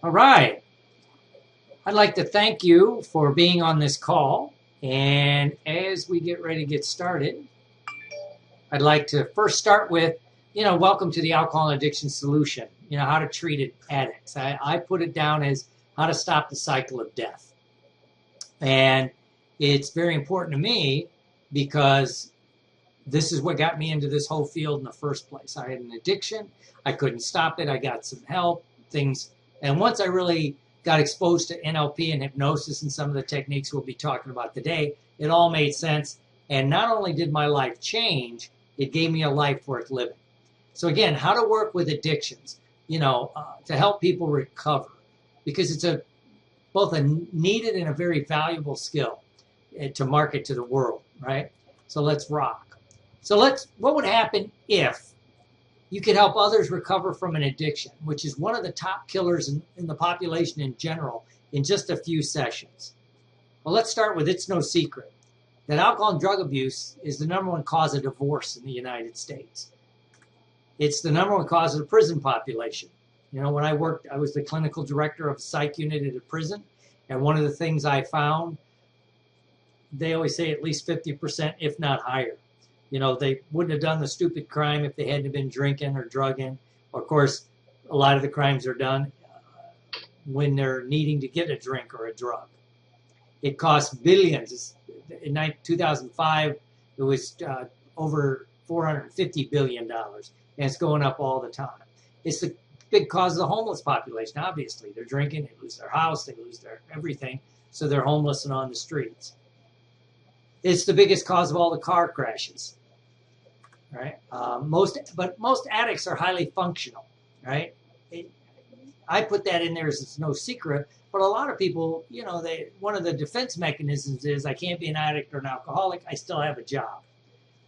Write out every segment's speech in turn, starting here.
All right. I'd like to thank you for being on this call. And as we get ready to get started, I'd like to first start with, welcome to the Alcohol and Addiction Solution, how to treat addicts. I put it down as how to stop the cycle of death. And it's very important to me because this is what got me into this whole field in the first place. I had an addiction. I couldn't stop it. I got some help, things. And once I really got exposed to NLP and hypnosis and some of the techniques we'll be talking about today, it all made sense. And not only did my life change, it gave me a life worth living. So again, how to work with addictions, to help people recover, because it's both a needed and a very valuable skill to market to the world, right? So let's rock. So what would happen if you could help others recover from an addiction, which is one of the top killers in the population in general, in just a few sessions? Well, let's start with, it's no secret that alcohol and drug abuse is the #1 cause of divorce in the United States. It's the #1 cause of the prison population. When I worked, I was the clinical director of a psych unit at a prison, and one of the things I found, they always say at least 50%, if not higher. They wouldn't have done the stupid crime if they hadn't been drinking or drugging. Of course, a lot of the crimes are done when they're needing to get a drink or a drug. It costs billions. In 2005, it was over $450 billion, and it's going up all the time. It's the big cause of the homeless population, obviously. They're drinking, they lose their house, they lose their everything, so they're homeless and on the streets. It's the biggest cause of all the car crashes, right? Most addicts are highly functional, right? I put that in there as it's no secret, but a lot of people, one of the defense mechanisms is, I can't be an addict or an alcoholic, I still have a job,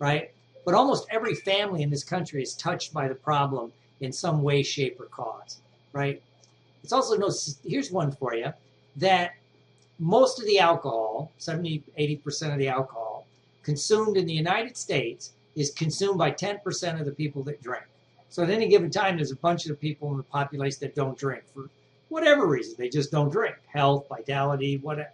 right? But almost every family in this country is touched by the problem in some way, shape, or cause, right? It's also here's one for you, that most of the alcohol, 70, 80% of the alcohol consumed in the United States is consumed by 10% of the people that drink. So at any given time, there's a bunch of people in the population that don't drink for whatever reason. They just don't drink. Health, vitality, whatever,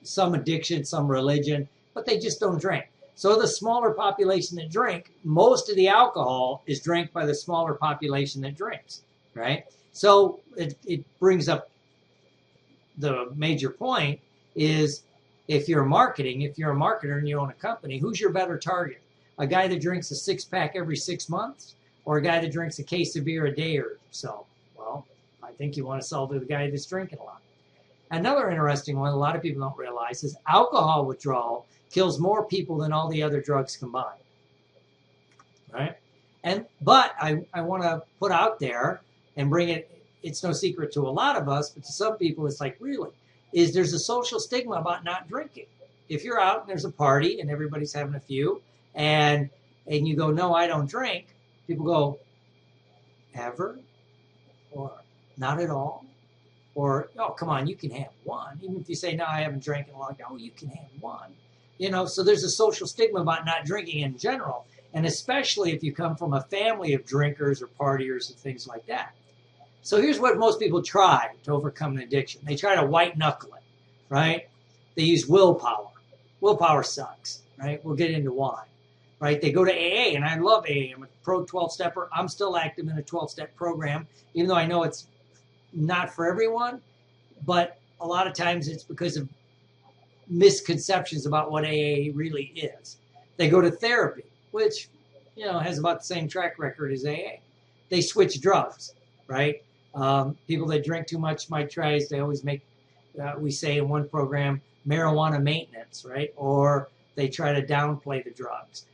some addiction, some religion, but they just don't drink. So the smaller population that drink, most of the alcohol is drank by the smaller population that drinks, right? So it brings up the major point is, if you're a marketer and you own a company, who's your better target? A guy that drinks a 6-pack every 6 months, or a guy that drinks a case of beer a day or so? Well, I think you want to sell to the guy that's drinking a lot. Another interesting one a lot of people don't realize is alcohol withdrawal kills more people than all the other drugs combined, right? But I want to put out there and bring it's no secret to a lot of us, but to some people it's like, really, there's a social stigma about not drinking. If you're out and there's a party and everybody's having a few, and you go, no, I don't drink, people go, ever? Or not at all? Or, oh, come on, you can have one. Even if you say, no, I haven't drank in a long time, oh, you can have one. So there's a social stigma about not drinking in general, and especially if you come from a family of drinkers or partiers and things like that. So here's what most people try to overcome an addiction. They try to white knuckle it, right? They use willpower. Willpower sucks, right? We'll get into why, right? They go to AA, and I love AA. I'm a pro 12-stepper. I'm still active in a 12-step program, even though I know it's not for everyone, but a lot of times it's because of misconceptions about what AA really is. They go to therapy, which, has about the same track record as AA. They switch drugs, right? People that drink too much might try, as they always make, we say in one program, marijuana maintenance, right? Or they try to downplay the drugs.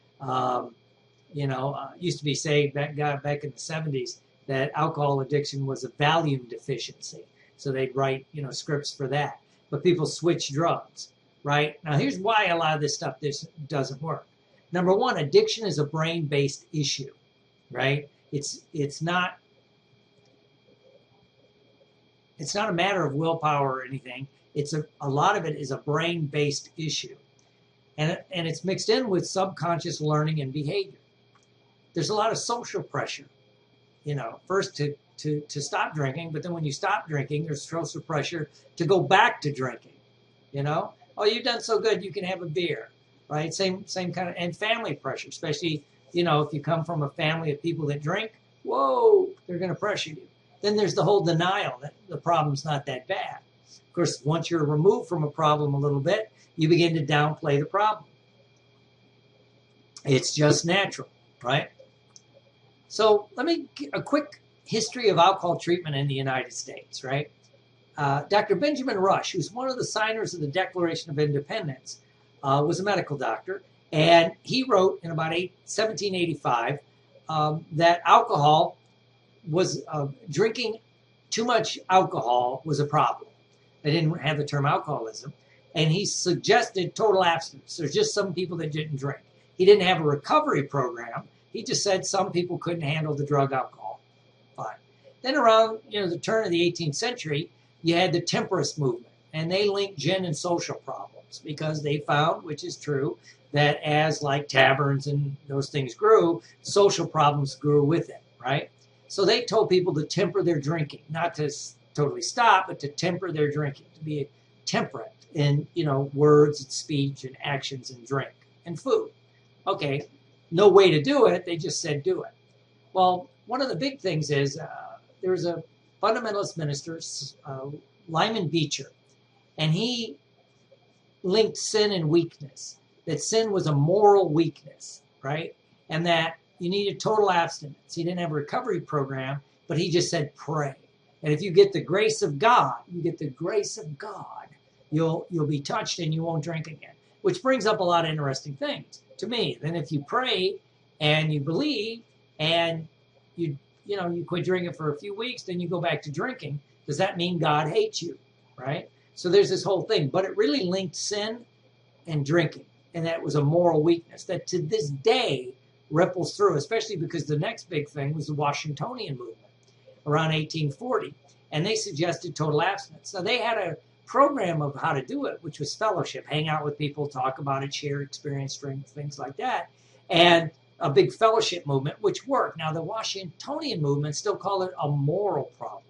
Used to be say back in the 70s that alcohol addiction was a Valium deficiency. So they'd write, scripts for that. But people switch drugs, right? Now, here's why a lot of this stuff doesn't work. Number one, addiction is a brain-based issue, right? It's not a matter of willpower or anything. It's a lot of it is a brain-based issue. And it's mixed in with subconscious learning and behavior. There's a lot of social pressure, first to to stop drinking. But then when you stop drinking, there's social pressure to go back to drinking. You know, oh, you've done so good, you can have a beer, right? Same kind of, and family pressure, especially, you know, if you come from a family of people that drink, whoa, they're going to pressure you. Then there's the whole denial that the problem's not that bad. Of course, once you're removed from a problem a little bit, you begin to downplay the problem. It's just natural, right? So let me give a quick history of alcohol treatment in the United States, right? Dr. Benjamin Rush, who's one of the signers of the Declaration of Independence, was a medical doctor, and he wrote in about 1785 that alcohol was drinking too much alcohol was a problem. They didn't have the term alcoholism, and he suggested total abstinence. There's just some people that didn't drink. He didn't have a recovery program. He just said some people couldn't handle the drug alcohol. Fine. Then around the turn of the 18th century, you had the temperance movement, and they linked gin and social problems because they found, which is true, that as like taverns and those things grew, social problems grew with it, right? So they told people to temper their drinking, not to totally stop, but to temper their drinking, to be temperate in, words and speech and actions and drink and food. Okay, no way to do it. They just said do it. Well, one of the big things is there was a fundamentalist minister, Lyman Beecher, and he linked sin and weakness, that sin was a moral weakness, right? And that you needed total abstinence. He didn't have a recovery program, but he just said pray. And if you get the grace of God, you'll be touched and you won't drink again, which brings up a lot of interesting things to me. Then if you pray and you believe and you quit drinking for a few weeks, then you go back to drinking. Does that mean God hates you, right? So there's this whole thing, but it really linked sin and drinking, and that was a moral weakness that to this day ripples through, especially because the next big thing was the Washingtonian movement around 1840, and they suggested total abstinence. Now they had a program of how to do it, which was fellowship, hang out with people, talk about it, share experience, drink, things like that, and a big fellowship movement, which worked. Now the Washingtonian movement still call it a moral problem,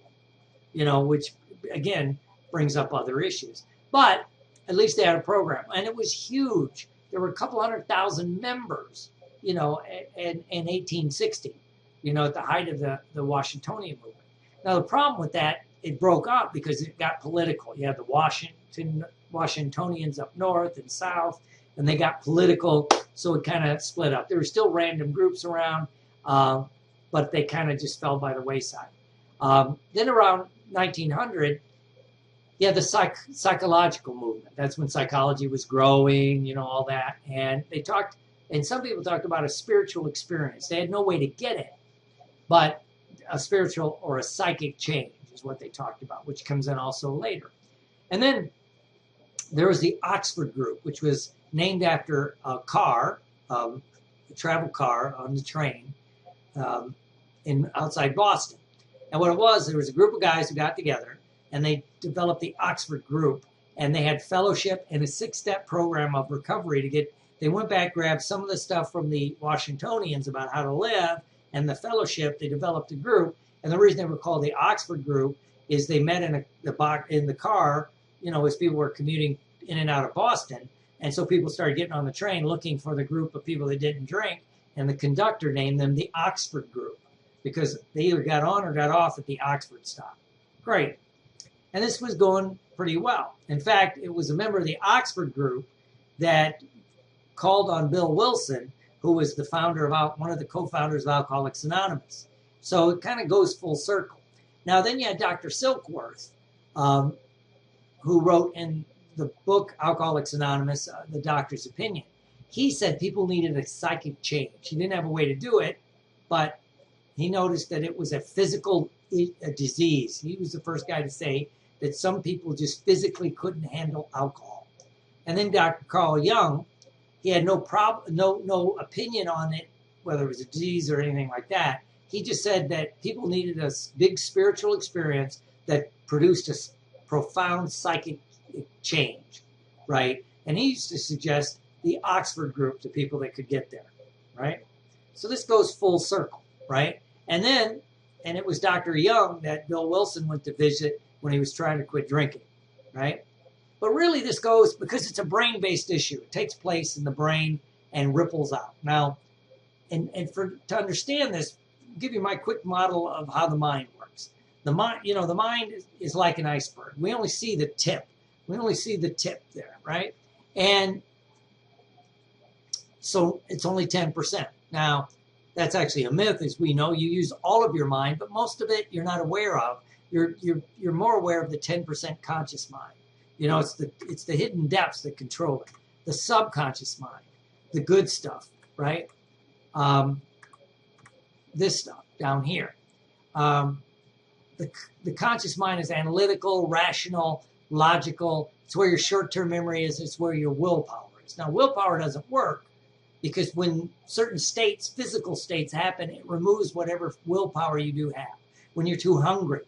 which again brings up other issues. But at least they had a program, and it was huge. There were a couple 100,000 members, in 1860, at the height of the Washingtonian movement. Now the problem with that, it broke up because it got political. You had the Washingtonians up north and south, and they got political, so it kind of split up. There were still random groups around, but they kind of just fell by the wayside. Then around 1900, you had the psychological movement. That's when psychology was growing, all that. And they talked, and some people talked about a spiritual experience. They had no way to get it, but a spiritual or a psychic change is what they talked about, which comes in also later. And then there was the Oxford group, which was named after a car, a travel car on the train outside Boston. And what it was, there was a group of guys who got together, and they developed the Oxford group, and they had fellowship and a 6-step program of recovery to get. They went back, grabbed some of the stuff from the Washingtonians about how to live, and the fellowship. They developed a group, and the reason they were called the Oxford group is they met in the car, as people were commuting in and out of Boston, and so people started getting on the train looking for the group of people that didn't drink, and the conductor named them the Oxford group because they either got on or got off at the Oxford stop. Great. And this was going pretty well. In fact, it was a member of the Oxford group that called on Bill Wilson, who was the founder of one of the co-founders of Alcoholics Anonymous. So it kind of goes full circle. Now then you had Dr. Silkworth, who wrote in the book Alcoholics Anonymous, The Doctor's Opinion. He said people needed a psychic change. He didn't have a way to do it, but he noticed that it was a physical disease. He was the first guy to say that some people just physically couldn't handle alcohol. And then Dr. Carl Jung, he had no opinion on it, whether it was a disease or anything like that. He just said that people needed a big spiritual experience that produced a profound psychic change, right? And he used to suggest the Oxford group to people that could get there, right? So this goes full circle, right? And then And it was Dr. Young that Bill Wilson went to visit when he was trying to quit drinking, right? But really this goes, because it's a brain-based issue. It takes place in the brain and ripples out. Now, to understand this, I'll give you my quick model of how the mind works. The mind is like an iceberg. We only see the tip. We only see the tip there, right? And so it's only 10%. Now, that's actually a myth, as we know. You use all of your mind, but most of it you're not aware of. You're more aware of the 10% conscious mind. You know, it's the hidden depths that control it. The subconscious mind, the good stuff, right? This stuff down here. The conscious mind is analytical, rational, logical. It's where your short-term memory is. It's where your willpower is. Now, willpower doesn't work because when certain states, physical states happen, it removes whatever willpower you do have. When you're too hungry,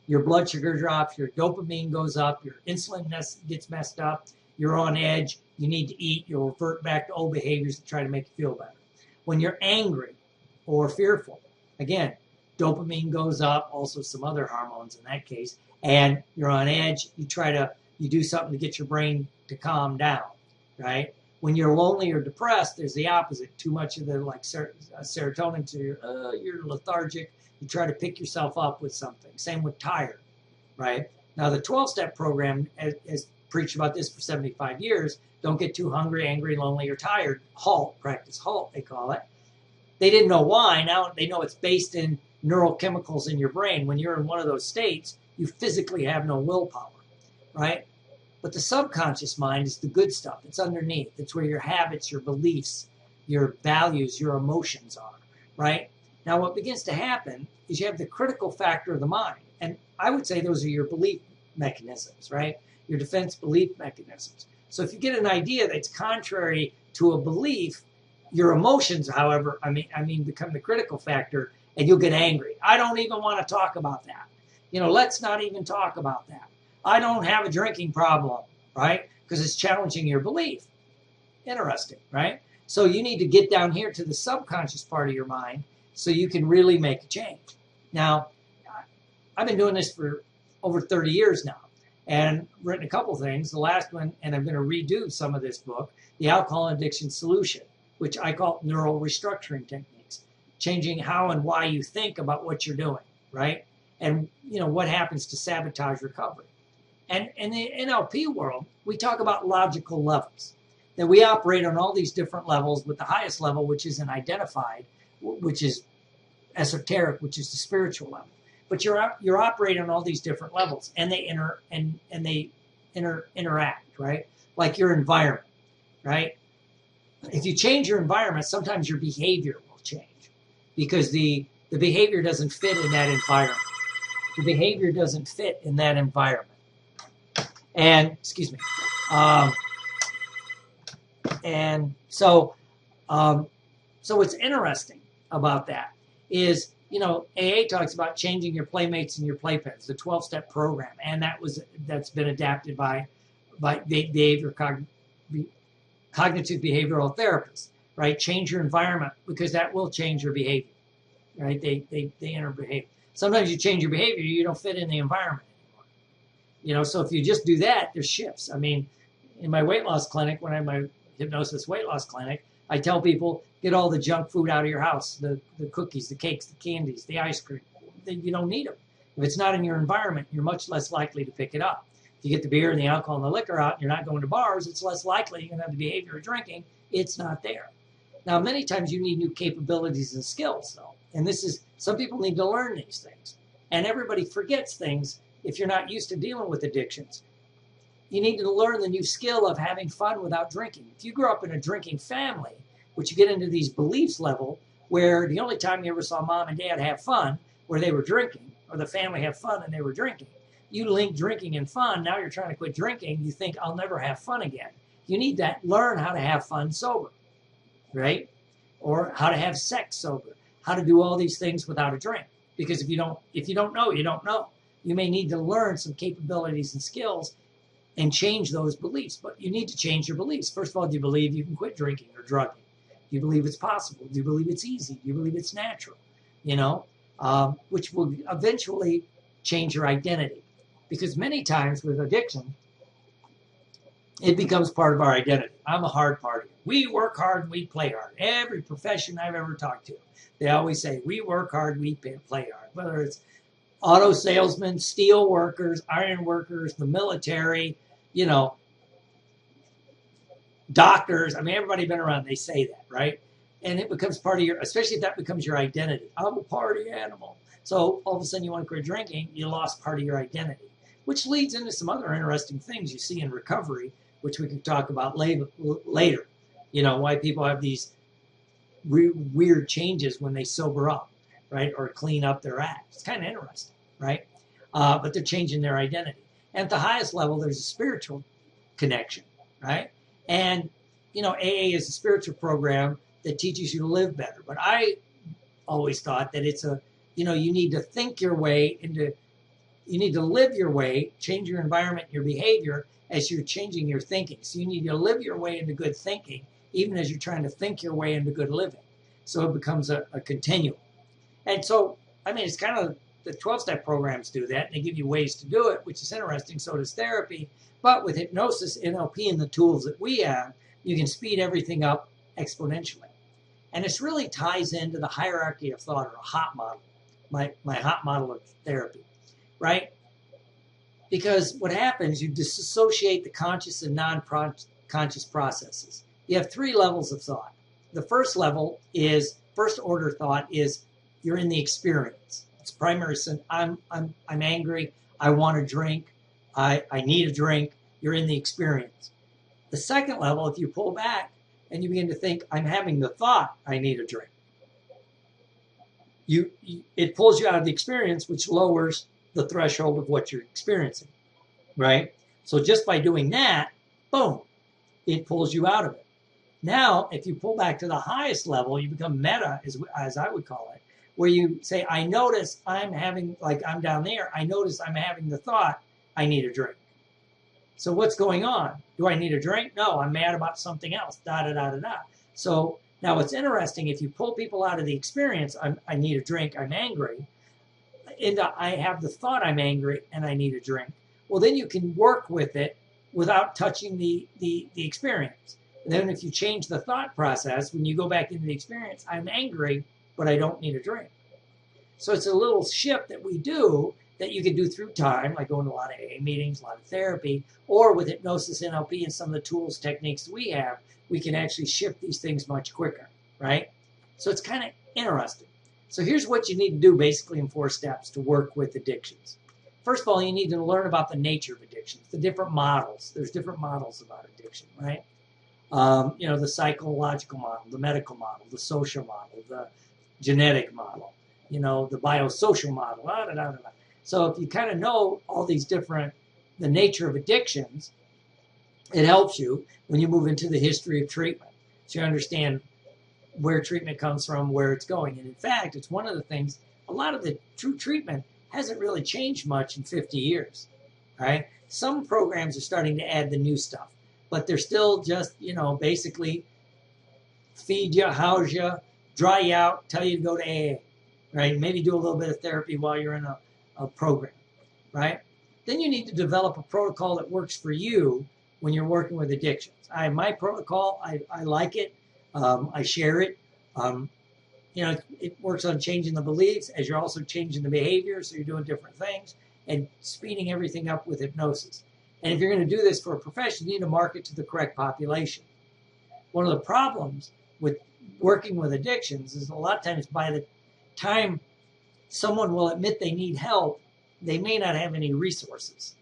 your blood sugar drops, your dopamine goes up, your insulin gets messed up, you're on edge, you need to eat, you'll revert back to old behaviors to try to make you feel better. When you're angry or fearful, again, dopamine goes up, also some other hormones in that case, and you're on edge, you do something to get your brain to calm down, right? When you're lonely or depressed, there's the opposite. Too much of the serotonin, so you're lethargic. You try to pick yourself up with something. Same with tired, right? Now, the 12-step program has preached about this for 75 years. Don't get too hungry, angry, lonely, or tired. HALT, practice HALT, they call it. They didn't know why. Now they know it's based in neurochemicals in your brain. When you're in one of those states, you physically have no willpower, right? But the subconscious mind is the good stuff. It's underneath. It's where your habits, your beliefs, your values, your emotions are, right? Now, what begins to happen is you have the critical factor of the mind. And I would say those are your belief mechanisms, right? Your defense belief mechanisms. So if you get an idea that's contrary to a belief, your emotions, however, become the critical factor, and you'll get angry. I don't even want to talk about that. Let's not even talk about that. I don't have a drinking problem, right? Because it's challenging your belief. Interesting, right? So you need to get down here to the subconscious part of your mind so you can really make a change. Now, I've been doing this for over 30 years now and written a couple things. The last one, and I'm going to redo some of this book, The Alcohol Addiction Solution, which I call neural restructuring techniques, changing how and why you think about what you're doing, right? And, what happens to sabotage recovery. And in the NLP world, we talk about logical levels, that we operate on all these different levels, with the highest level, which isn't identified, which is esoteric, which is the spiritual level. But you're operating on all these different levels, and they interact, right? Like your environment, right? If you change your environment, sometimes your behavior will change because the behavior doesn't fit in that environment. The behavior doesn't fit in that environment. And, excuse me. So what's interesting about that is, AA talks about changing your playmates and your playpens, the 12-step program, and that's been adapted by cognitive behavioral therapists, right? Change your environment because that will change your behavior, right? They interbehavior. Sometimes you change your behavior, you don't fit in the environment anymore. So if you just do that, there's shifts. In my weight loss clinic, when I'm my hypnosis weight loss clinic, I tell people, get all the junk food out of your house, the cookies, the cakes, the candies, the ice cream. You don't need them. If it's not in your environment, you're much less likely to pick it up. If you get the beer and the alcohol and the liquor out and you're not going to bars, it's less likely you're going to have the behavior of drinking. It's not there. Now, many times you need new capabilities and skills, though. And some people need to learn these things. And everybody forgets things if you're not used to dealing with addictions. You need to learn the new skill of having fun without drinking. If you grew up in a drinking family, which you get into these beliefs level where the only time you ever saw mom and dad have fun where they were drinking, or the family have fun and they were drinking, you link drinking and fun. Now you're trying to quit drinking. You think, I'll never have fun again. You need to learn how to have fun sober, right? Or how to have sex sober, how to do all these things without a drink. Because if you don't know, you don't know. You may need to learn some capabilities and skills and change those beliefs. But you need to change your beliefs. First of all, do you believe you can quit drinking or drugging? Do you believe it's possible? Do you believe it's easy? Do you believe it's natural? which will eventually change your identity. Because many times with addiction, it becomes part of our identity. I'm a hard partier. We work hard and we play hard. Every profession I've ever talked to, they always say, we work hard, we play hard. Whether it's auto salesmen, steel workers, iron workers, the military, doctors. I mean, everybody been around, they say that, right? And it becomes part of your, especially if that becomes your identity. I'm a party animal. So all of a sudden you want to quit drinking, you lost part of your identity, which leads into some other interesting things you see in recovery, which we can talk about later. Why people have these weird changes when they sober up, right? Or clean up their act. It's kind of interesting, right? But they're changing their identity. And at the highest level, there's a spiritual connection, right? And, AA is a spiritual program that teaches you to live better. But I always thought that it's you need to think your way into, you need to live your way, change your environment, your behavior as you're changing your thinking. So you need to live your way into good thinking, even as you're trying to think your way into good living. So it becomes a continuum. And so, it's kind of, the 12-step programs do that, and they give you ways to do it, which is interesting. So does therapy. But with hypnosis, NLP, and the tools that we have, you can speed everything up exponentially. And this really ties into the hierarchy of thought, or a hot model, my hot model of therapy, right? Because what happens, you disassociate the conscious and non-conscious processes. You have 3 levels of thought. The first level is, first order thought is, you're in the experience. It's primary sin. I'm angry. I want to drink. I need a drink. You're in the experience. The second level, if you pull back and you begin to think, I'm having the thought, I need a drink. It pulls you out of the experience, which lowers the threshold of what you're experiencing, right? So just by doing that, boom, it pulls you out of it. Now, if you pull back to the highest level, you become meta, as I would call it, where you say, I notice I'm having, like I'm down there, I notice I'm having the thought, I need a drink. So what's going on? Do I need a drink? No, I'm mad about something else, da-da-da-da-da. So now what's interesting, if you pull people out of the experience, I need a drink, I'm angry, and I have the thought I'm angry and I need a drink, well, then you can work with it without touching the experience. And then if you change the thought process, when you go back into the experience, I'm angry, but I don't need a drink. So it's a little shift that we do that you can do through time, like going to a lot of AA meetings, a lot of therapy, or with hypnosis, NLP, and some of the tools, techniques we have, we can actually shift these things much quicker, right? So it's kind of interesting. So here's what you need to do basically in 4 steps to work with addictions. First of all, you need to learn about the nature of addictions, the different models. There's different models about addiction, right? The psychological model, the medical model, the social model, the genetic model, the biosocial model, da, da, da, da. So if you kind of know all these different, the nature of addictions, it helps you when you move into the history of treatment. So you understand where treatment comes from, where it's going. And in fact, it's one of the things, a lot of the true treatment hasn't really changed much in 50 years, right? Some programs are starting to add the new stuff, but they're still just, basically feed you, house you, dry you out, tell you to go to AA, right? Maybe do a little bit of therapy while you're in a program, right? Then you need to develop a protocol that works for you when you're working with addictions. I have my protocol. I like it. I share it. It works on changing the beliefs as you're also changing the behavior. So you're doing different things and speeding everything up with hypnosis. And if you're going to do this for a profession, you need to market to the correct population. One of the problems with working with addictions is a lot of times by the time someone will admit they need help, they may not have any resources,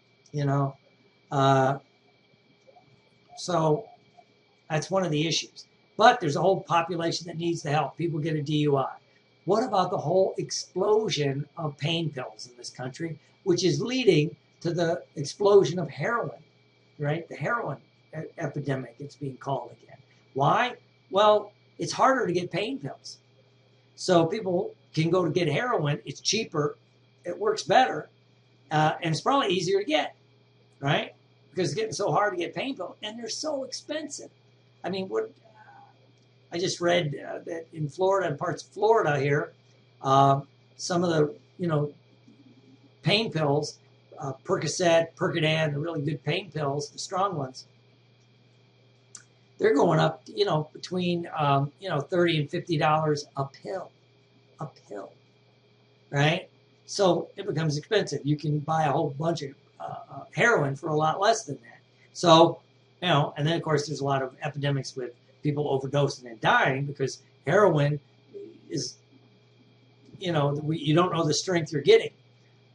So that's one of the issues. But there's a whole population that needs the help. People get a DUI. What about the whole explosion of pain pills in this country, which is leading to the explosion of heroin, right? The heroin epidemic, it's being called again. Why? Well, it's harder to get pain pills. So people can go to get heroin. It's cheaper. It works better. And it's probably easier to get, right? Because it's getting so hard to get pain pills. And they're so expensive. I mean, I just read that in Florida and parts of Florida here, some of the, pain pills, Percocet, Percodan, the really good pain pills, the strong ones, they're going up, between, $30 and $50 a pill, right? So it becomes expensive. You can buy a whole bunch of heroin for a lot less than that. So, and then of course there's a lot of epidemics with people overdosing and dying because heroin is, you don't know the strength you're getting.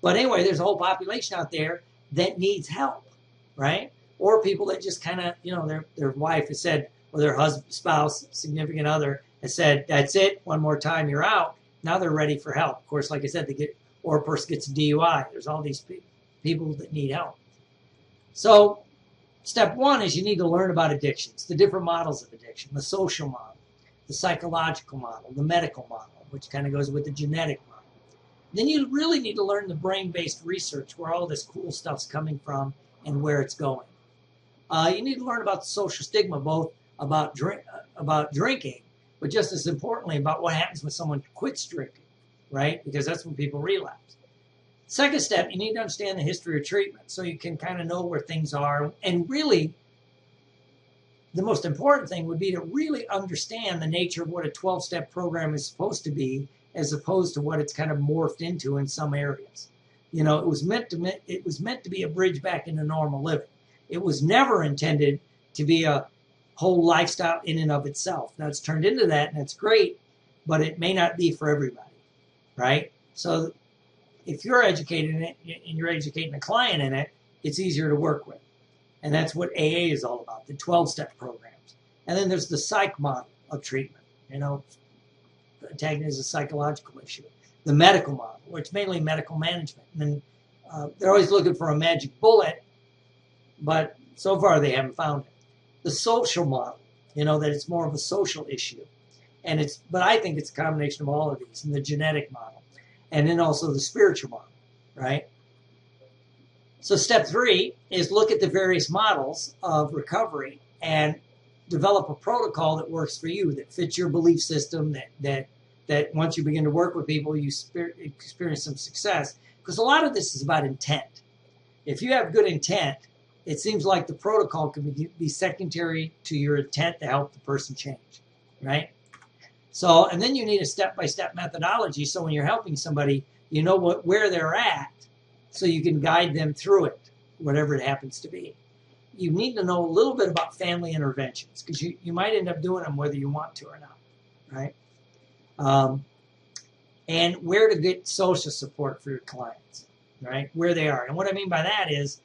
But anyway, there's a whole population out there that needs help, right? Or people that just kind of, their wife has said, or their husband, spouse, significant other has said, that's it, one more time, you're out. Now they're ready for help. Of course, like I said, or a person gets a DUI. There's all these people that need help. So step one is you need to learn about addictions, the different models of addiction, the social model, the psychological model, the medical model, which kind of goes with the genetic model. Then you really need to learn the brain-based research, where all this cool stuff's coming from and where it's going. You need to learn about the social stigma, both about drinking, but just as importantly about what happens when someone quits drinking, right? Because that's when people relapse. Second step, you need to understand the history of treatment so you can kind of know where things are. And really, the most important thing would be to really understand the nature of what a 12-step program is supposed to be, as opposed to what it's kind of morphed into in some areas. It was meant to be a bridge back into normal living. It was never intended to be a whole lifestyle in and of itself. Now it's turned into that, and that's great, but it may not be for everybody, right? So if you're educated in it and you're educating a client in it, it's easier to work with. And that's what AA is all about, the 12-step programs. And then there's the psych model of treatment. Attacking is a psychological issue. The medical model, which is mainly medical management. And they're always looking for a magic bullet, but so far they haven't found it. The social model, that it's more of a social issue. But I think it's a combination of all of these, and the genetic model. And then also the spiritual model, right? So step 3 is look at the various models of recovery and develop a protocol that works for you, that fits your belief system, that once you begin to work with people, you experience some success. Because a lot of this is about intent. If you have good intent, it seems like the protocol can be secondary to your intent to help the person change, right? So, and then you need a step-by-step methodology, so when you're helping somebody, you know where they're at, so you can guide them through it, whatever it happens to be. You need to know a little bit about family interventions, because you might end up doing them whether you want to or not, right? And where to get social support for your clients, right? Where they are. And what I mean by that is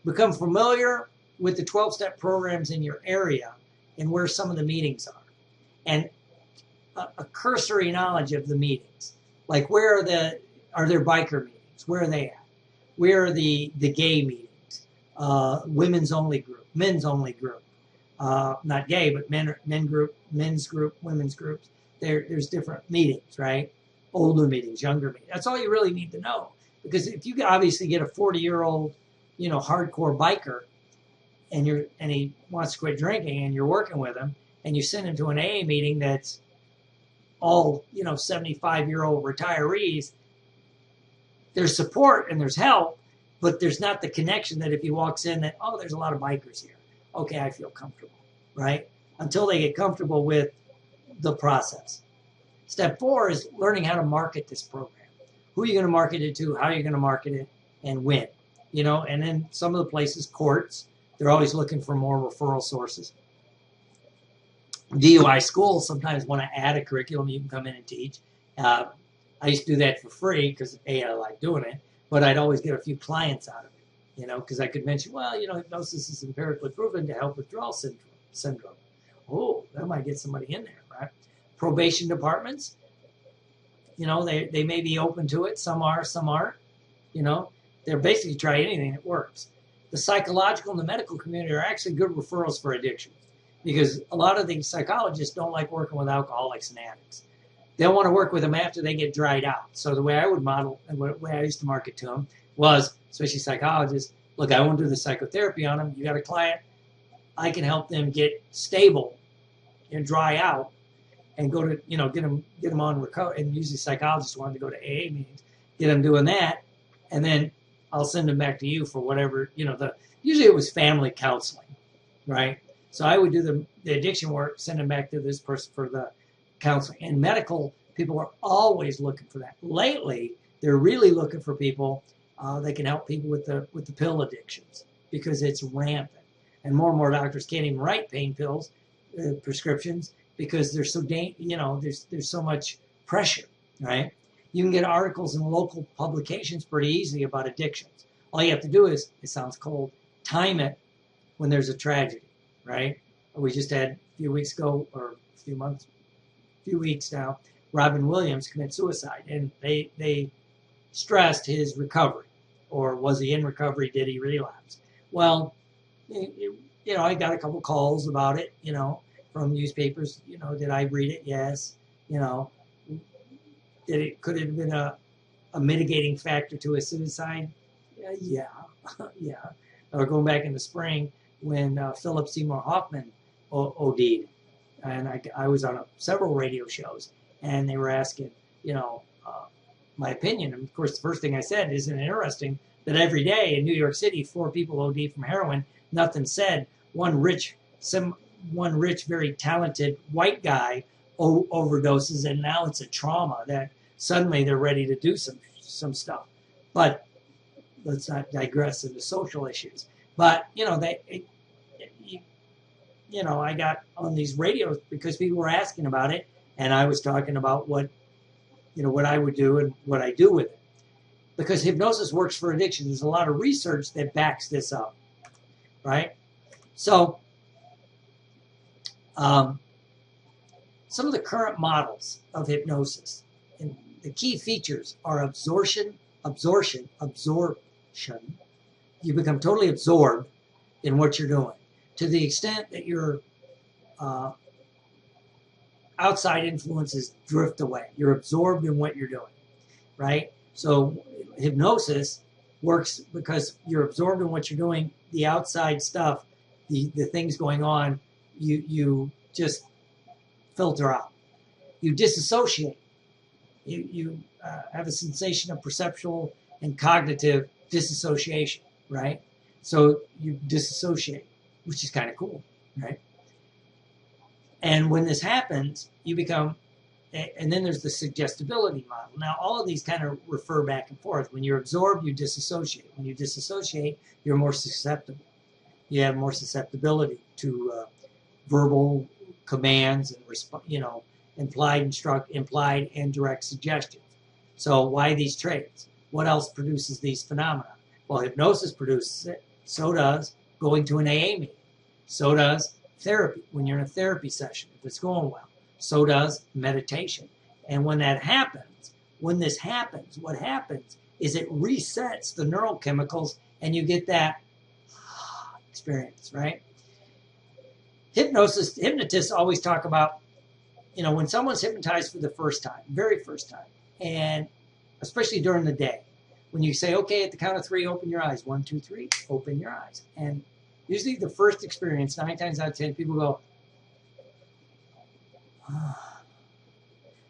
become familiar with the 12-step programs in your area and where some of the meetings are. And a cursory knowledge of the meetings. Like are there biker meetings? Where are they at? Where are the gay meetings? Women's only group, men's only group. Not gay, but men's group, women's groups. There's different meetings, right? Older meetings, younger meetings. That's all you really need to know. Because if you obviously get a 40-year-old, hardcore biker, and he wants to quit drinking, and you're working with him, and you send him to an AA meeting that's all, 75-year-old retirees, there's support and there's help, but there's not the connection that if he walks in that, oh, there's a lot of bikers here. Okay, I feel comfortable, right? Until they get comfortable with the process. Step 4 is learning how to market this program. Who are you going to market it to? How are you going to market it? And when? And then some of the places, courts, they're always looking for more referral sources. DUI schools sometimes want to add a curriculum you can come in and teach. I used to do that for free because, A, I like doing it, but I'd always get a few clients out of it, because I could mention, hypnosis is empirically proven to help withdrawal syndrome. Oh, that might get somebody in there, right? Probation departments, they may be open to it. Some are, some aren't. They're basically try anything that works. The psychological and the medical community are actually good referrals for addiction, because a lot of the psychologists don't like working with alcoholics and addicts. They'll want to work with them after they get dried out. So the way I would model, and the way I used to market to them was, especially psychologists, look, I won't do the psychotherapy on them. You got a client, I can help them get stable and dry out. and go to, get them on recovery. And usually psychologists want to go to AA meetings, get them doing that, and then I'll send them back to you for whatever, usually it was family counseling, right? So I would do the addiction work, send them back to this person for the counseling. And medical people are always looking for that. Lately, they're really looking for people that can help people with the pill addictions, because it's rampant. And more doctors can't even write pain pills, prescriptions, because there's there's so much pressure, right? You can get articles in local publications pretty easily about addictions. All you have to do is, it sounds cold, time it when there's a tragedy, right? We just had a few weeks ago, or a few weeks now, Robin Williams commit suicide, and they stressed his recovery. Or was he in recovery? Did he relapse? Well, I got a couple calls about it, from newspapers. Did I read it? Yes. Could it have been a mitigating factor to a suicide? Yeah. Yeah. Or going back in the spring when Philip Seymour Hoffman OD'd, and I was on several radio shows, and they were asking, my opinion. And of course, the first thing I said, isn't it interesting that every day in New York City, 4 people OD from heroin, nothing said. One rich, very talented white guy overdoses, and now it's a trauma that suddenly they're ready to do some stuff. But let's not digress into social issues. But I got on these radios because people were asking about it, and I was talking about what I would do and what I do with it. Because hypnosis works for addiction. There's a lot of research that backs this up, right? So, some of the current models of hypnosis, and the key features are absorption. You become totally absorbed in what you're doing, to the extent that your outside influences drift away. You're absorbed in what you're doing, right? So hypnosis works because you're absorbed in what you're doing. The outside stuff, the things going on, you just filter out. You disassociate. You have a sensation of perceptual and cognitive disassociation, right? So you disassociate, which is kind of cool, right? And when this happens, you become, and then there's the suggestibility model. Now, all of these kind of refer back and forth. When you're absorbed, you disassociate. When you disassociate, you're more susceptible. You have more susceptibility to verbal commands and implied and direct suggestions. So why these traits? What else produces these phenomena? Well, hypnosis produces it. So does going to an AA meeting. So does therapy, when you're in a therapy session, if it's going well. So does meditation. And when this happens, what happens is it resets the neurochemicals, and you get that experience, right? Hypnotists always talk about, when someone's hypnotized for the first time, very first time, and especially during the day, when you say, okay, at the count of 3, open your eyes. 1, 2, 3, open your eyes. And usually the first experience, 9 times out of 10, people go,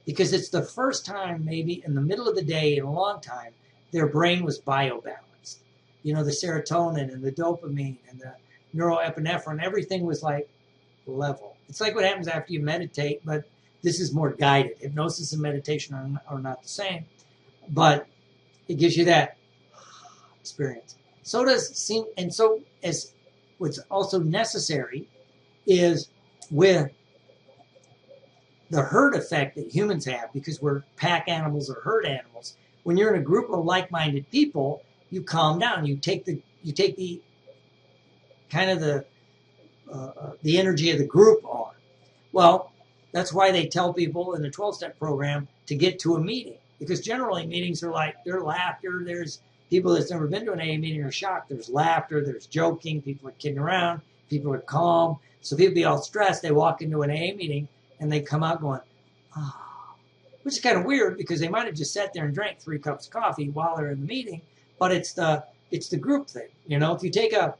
because it's the first time, maybe in the middle of the day in a long time, their brain was biobalanced. The serotonin and the dopamine and the neuroepinephrine, everything was like level. It's like what happens after you meditate, but this is more guided. Hypnosis and meditation are not the same, but it gives you that experience. As what's also necessary is with the herd effect that humans have, because we're pack animals or herd animals. When you're in a group of like-minded people, you calm down. You take the kind of the energy of the group on. Well, that's why they tell people in the 12-step program to get to a meeting, because generally meetings are like, there's laughter. There's people that's never been to an AA meeting are shocked. There's laughter. There's joking. People are kidding around. People are calm. So people be all stressed. They walk into an AA meeting and they come out going, which is kind of weird, because they might have just sat there and drank 3 cups of coffee while they're in the meeting. But it's the group thing. If you take a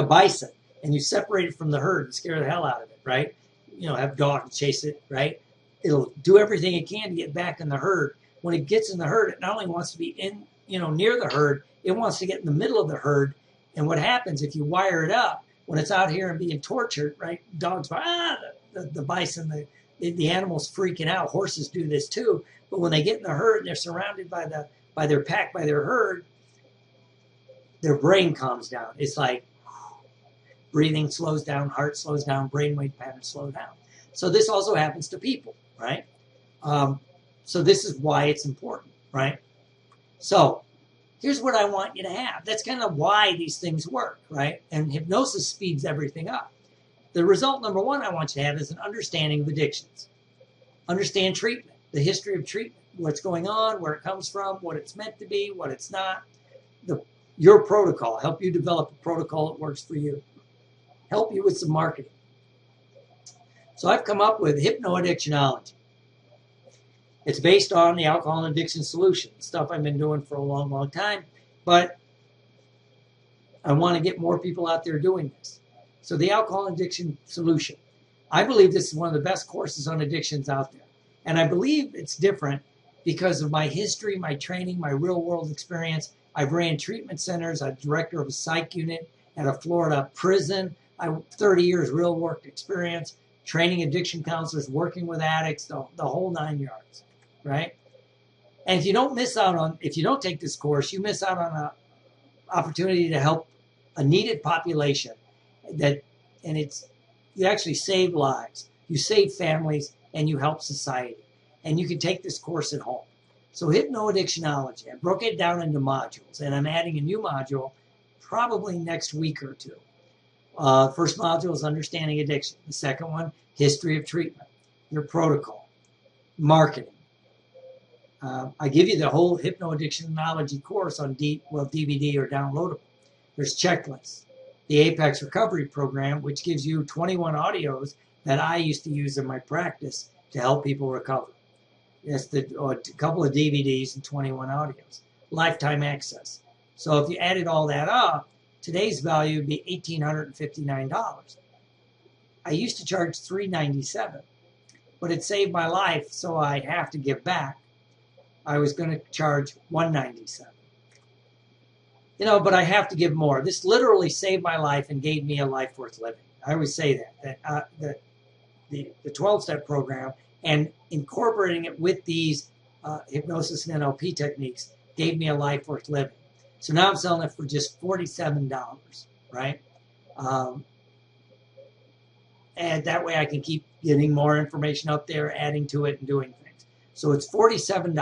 bison and you separate it from the herd and scare the hell out of it, right? have dogs chase it, right? It'll do everything it can to get back in the herd. When it gets in the herd, it not only wants to be in, near the herd, it wants to get in the middle of the herd. And what happens if you wire it up when it's out here and being tortured, right? Dogs, the bison, the animals freaking out. Horses do this too. But when they get in the herd and they're surrounded by their pack, by their herd, their brain calms down. It's like breathing slows down, heart slows down, brainwave patterns slow down. So this also happens to people, right? So this is why it's important, right? So here's what I want you to have. That's kind of why these things work, right? And hypnosis speeds everything up. The result number one I want you to have is an understanding of addictions. Understand treatment, the history of treatment, what's going on, where it comes from, what it's meant to be, what it's not. Your protocol, help you develop a protocol that works for you. Help you with some marketing. So I've come up with hypnoaddictionology. It's based on the alcohol and addiction solution, stuff I've been doing for a long, long time, but I want to get more people out there doing this. So the alcohol and addiction solution. I believe this is one of the best courses on addictions out there. And I believe it's different because of my history, my training, my real world experience. I've ran treatment centers. I'm director of a psych unit at a Florida prison. I 30 years real work experience, training addiction counselors, working with addicts, the whole 9 yards, right? And if you don't take this course, you miss out on an opportunity to help a needed population you actually save lives, you save families, and you help society. And you can take this course at home. So hypnoaddictionology, I broke it down into modules, and I'm adding a new module probably next week or two. First module is understanding addiction. The second one, history of treatment, your protocol, marketing. I give you the whole hypnoaddictionology course on DVD or downloadable. There's checklists. The Apex Recovery Program, which gives you 21 audios that I used to use in my practice to help people recover. That's a couple of DVDs and 21 audios. Lifetime access. So if you added all that up, today's value would be $1,859. I used to charge $397, but it saved my life, so I have to give back. I was going to charge $197. But I have to give more. This literally saved my life and gave me a life worth living. I always say that the 12-step program and incorporating it with these hypnosis and NLP techniques gave me a life worth living. So now I'm selling it for just $47, right? And that way I can keep getting more information up there, adding to it and doing things. So it's $47.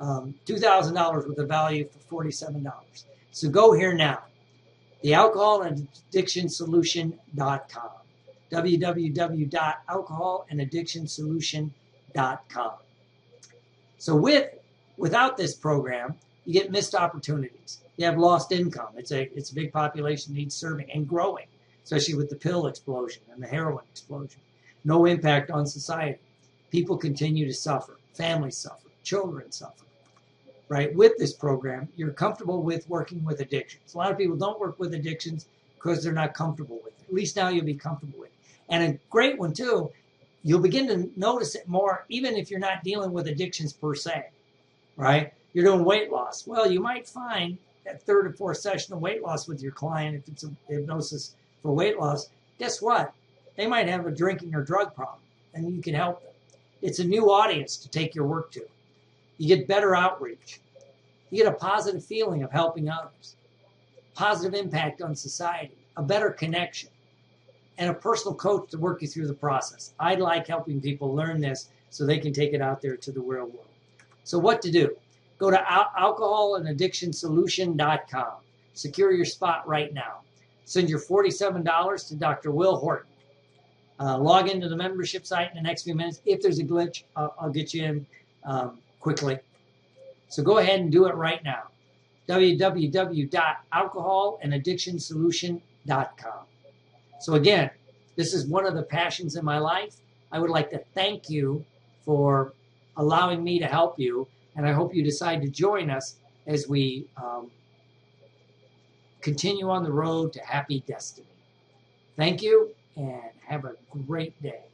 $2,000 worth of value for $47. So go here now. The alcohol and addiction solution.com. www.alcoholandaddictionsolution.com. So without this program, you get missed opportunities. You have lost income. It's a big population needs serving and growing, especially with the pill explosion and the heroin explosion. No impact on society. People continue to suffer. Families suffer. Children suffer. Right? With this program, you're comfortable with working with addictions. A lot of people don't work with addictions because they're not comfortable with it. At least now you'll be comfortable with it. And a great one too, you'll begin to notice it more even if you're not dealing with addictions per se. Right? You're doing weight loss. Well, you might find that third or fourth session of weight loss with your client, if it's a hypnosis for weight loss, guess what? They might have a drinking or drug problem, and you can help them. It's a new audience to take your work to. You get better outreach. You get a positive feeling of helping others, positive impact on society, a better connection, and a personal coach to work you through the process. I like helping people learn this so they can take it out there to the real world. So what to do? Go to alcoholandaddictionsolution.com. Secure your spot right now. Send your $47 to Dr. Will Horton. Log into the membership site in the next few minutes. If there's a glitch, I'll get you in quickly. So go ahead and do it right now. www.alcoholandaddictionsolution.com. So again, this is one of the passions in my life. I would like to thank you for allowing me to help you, and I hope you decide to join us as we continue on the road to happy destiny. Thank you, and have a great day.